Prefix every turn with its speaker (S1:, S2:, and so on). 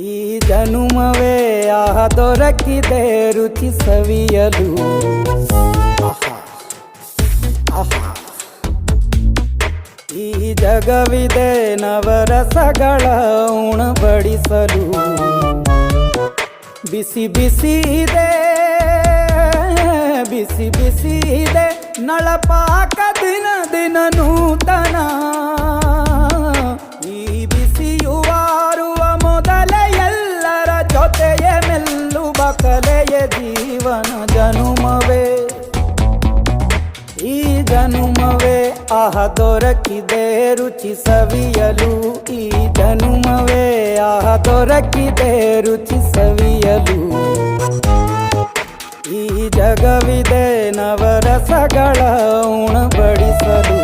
S1: ಈ ಜನುಮವೇ ಆಹ ದೊರಕಿದೆ ರುಚಿ ಸವಿಯಲು. ಆಹಾ ಆಹಾ. ಈ ಜಗವಿದೆ ನವರಸಗಳ ಉಣಬಡಿಸಲು. ಬಿಸಿ ಬಿಸಿ ಇದೆ ಬಿಸಿ ಬಿಸಿ ಇದೆ ನಳಪಾಕ ದಿನ ದಿನ ನೂತನ. ಈ ಬಿಸಿಯುವಾರುವ ಮೊದಲೇ ಎಲ್ಲರ ಜೊತೆಯೇ ಮೆಲ್ಲುವ ಕಲೆಯ ಜೀವನ ಜನುಮವೇ. ಈ ಜನುಮವೇ ಆಹ ದೊರಕಿದೆ ರುಚಿ ಸವಿಯಲು. ಈ ಜನುಮವೇ ಆಹ ದೊರಕಿದೆ ರುಚಿ ಸವಿಯಲು. ಈ ಜಗವಿದೆ ನವರಸಗಳ ಉಣಬಡಿಸಲು.